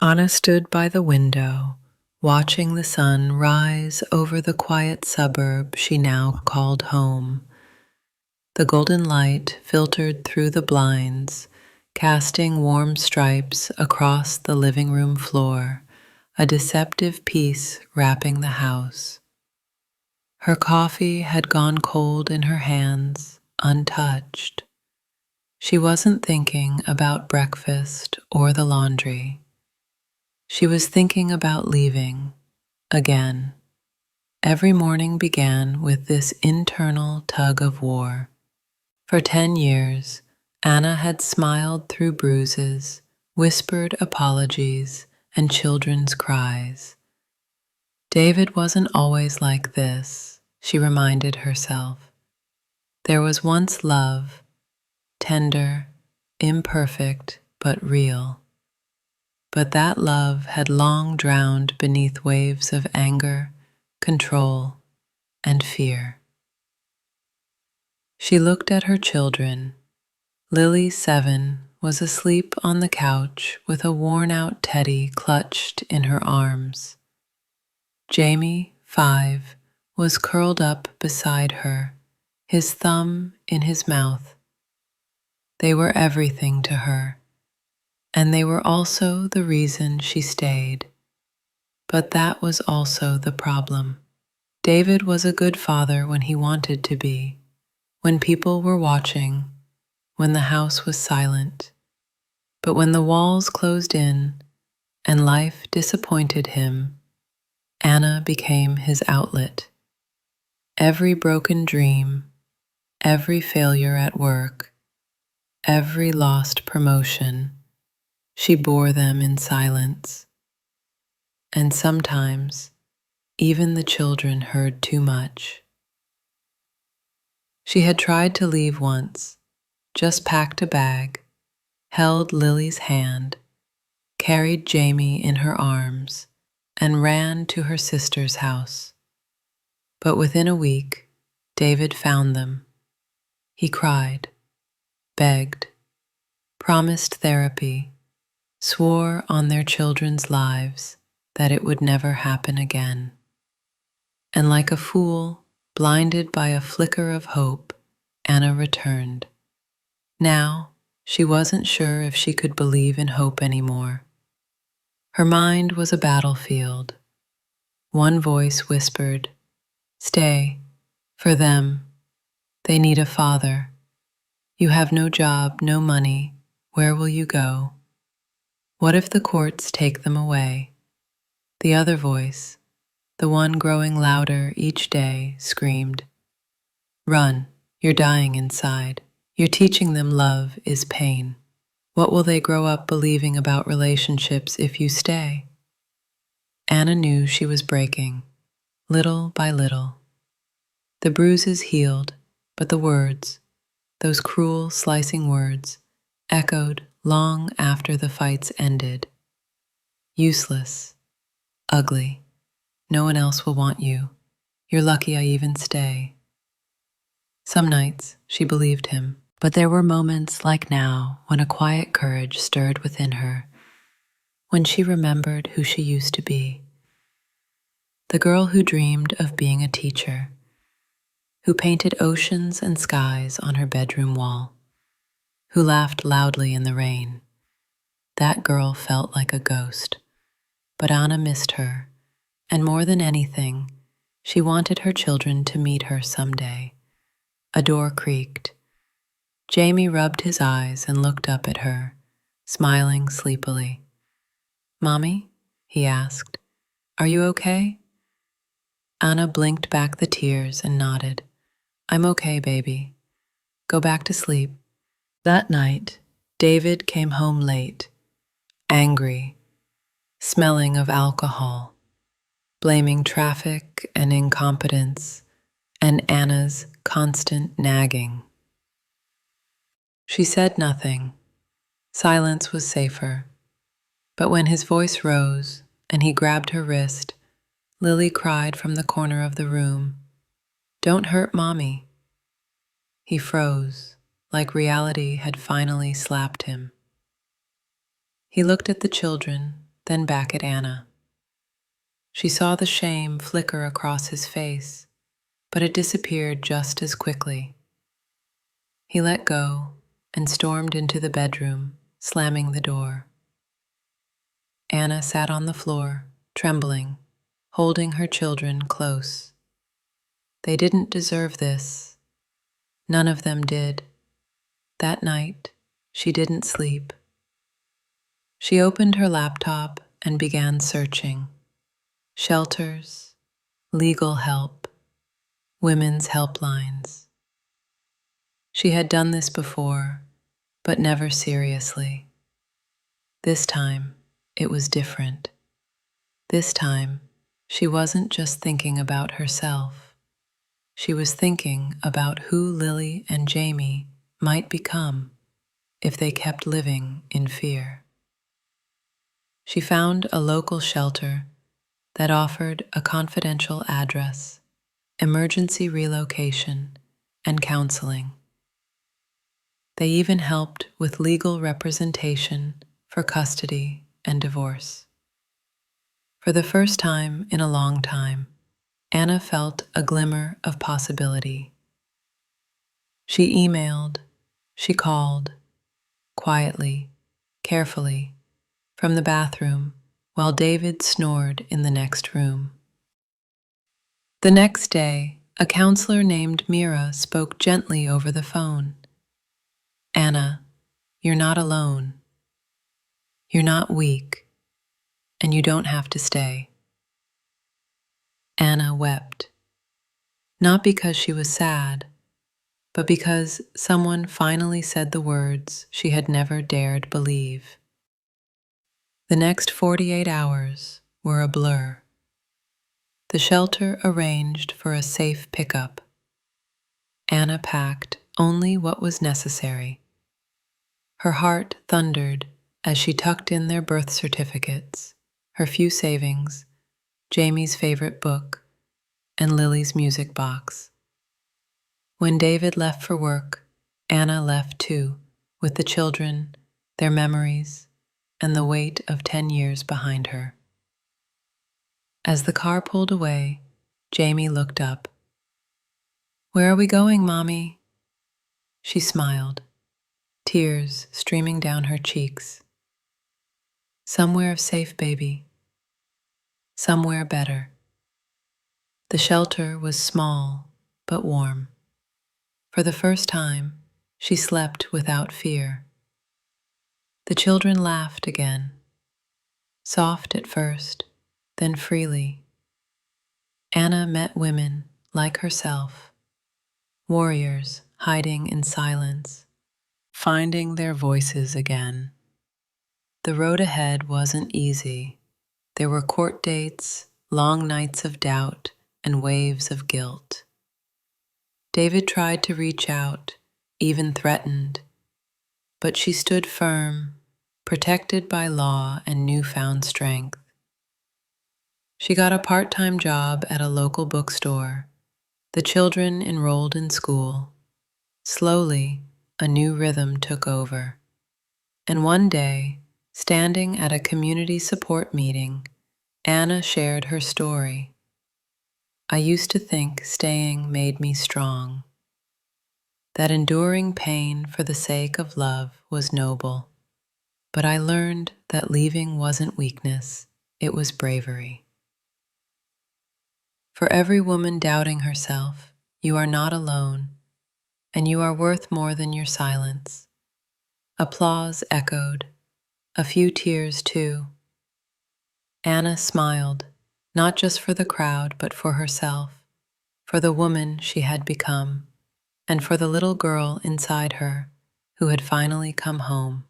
Anna stood by the window, watching the sun rise over the quiet suburb she now called home. The golden light filtered through the blinds, casting warm stripes across the living room floor, a deceptive peace wrapping the house. Her coffee had gone cold in her hands, untouched. She wasn't thinking about breakfast or the laundry. She was thinking about leaving, again. Every morning began with this internal tug of war. For 10 years, Anna had smiled through bruises, whispered apologies, and children's cries. David wasn't always like this, she reminded herself. There was once love, tender, imperfect, but real. But that love had long drowned beneath waves of anger, control, and fear. She looked at her children. Lily, 7, was asleep on the couch with a worn-out teddy clutched in her arms. Jamie, 5, was curled up beside her, his thumb in his mouth. They were everything to her, and they were also the reason she stayed. But that was also the problem. David was a good father when he wanted to be, when people were watching, when the house was silent. But when the walls closed in and life disappointed him, Anna became his outlet. Every broken dream, every failure at work, every lost promotion, she bore them in silence. And sometimes, even the children heard too much. She had tried to leave once, just packed a bag, held Lily's hand, carried Jamie in her arms, and ran to her sister's house. But within a week, David found them. He cried, begged, promised therapy, swore on their children's lives that it would never happen again. And like a fool, blinded by a flicker of hope, Anna returned. Now, she wasn't sure if she could believe in hope anymore. Her mind was a battlefield. One voice whispered, "Stay, for them. They need a father. You have no job, no money. Where will you go? What if the courts take them away?" The other voice, the one growing louder each day, screamed, "Run, you're dying inside. You're teaching them love is pain. What will they grow up believing about relationships if you stay?" Anna knew she was breaking, little by little. The bruises healed, but the words, those cruel, slicing words, echoed long after the fights ended. Useless, ugly, no one else will want you. You're lucky I even stay. Some nights she believed him, but there were moments like now when a quiet courage stirred within her, when she remembered who she used to be. The girl who dreamed of being a teacher, who painted oceans and skies on her bedroom wall, who laughed loudly in the rain. That girl felt like a ghost, but Anna missed her, and more than anything, she wanted her children to meet her someday. A door creaked. Jamie rubbed his eyes and looked up at her, smiling sleepily. "Mommy?" he asked. "Are you okay?" Anna blinked back the tears and nodded. "I'm okay, baby. Go back to sleep." That night, David came home late, angry, smelling of alcohol, blaming traffic and incompetence, and Anna's constant nagging. She said nothing. Silence was safer. But when his voice rose and he grabbed her wrist, Lily cried from the corner of the room, "Don't hurt Mommy." He froze, like reality had finally slapped him. He looked at the children, then back at Anna. She saw the shame flicker across his face, but it disappeared just as quickly. He let go and stormed into the bedroom, slamming the door. Anna sat on the floor, trembling, holding her children close. They didn't deserve this. None of them did. That night, she didn't sleep. She opened her laptop and began searching. Shelters, legal help, women's helplines. She had done this before, but never seriously. This time, it was different. This time, she wasn't just thinking about herself. She was thinking about who Lily and Jamie might become if they kept living in fear. She found a local shelter that offered a confidential address, emergency relocation, and counseling. They even helped with legal representation for custody and divorce. For the first time in a long time, Anna felt a glimmer of possibility. She emailed, she called, quietly, carefully, from the bathroom while David snored in the next room. The next day, a counselor named Mira spoke gently over the phone. Anna, you're not alone. You're not weak, and you don't have to stay. Anna wept, not because she was sad, but because someone finally said the words she had never dared believe. The next 48 hours were a blur. The shelter arranged for a safe pickup. Anna packed only what was necessary. Her heart thundered as she tucked in their birth certificates, her few savings, Jamie's favorite book, and Lily's music box. When David left for work, Anna left too, with the children, their memories, and the weight of 10 years behind her. As the car pulled away, Jamie looked up. "Where are we going, Mommy?" She smiled, tears streaming down her cheeks. "Somewhere safe, baby. Somewhere better." The shelter was small but warm. For the first time, she slept without fear. The children laughed again, soft at first, then freely. Anna met women like herself, warriors hiding in silence, finding their voices again. The road ahead wasn't easy. There were court dates, long nights of doubt, and waves of guilt. David tried to reach out, even threatened, but she stood firm, protected by law and newfound strength. She got a part-time job at a local bookstore. The children enrolled in school. Slowly, a new rhythm took over. And one day, standing at a community support meeting, Anna shared her story. "I used to think staying made me strong, that enduring pain for the sake of love was noble. But I learned that leaving wasn't weakness, it was bravery." For every woman doubting herself, you are not alone, and you are worth more than your silence. Applause echoed, a few tears too. Anna smiled, not just for the crowd, but for herself, for the woman she had become, and for the little girl inside her who had finally come home.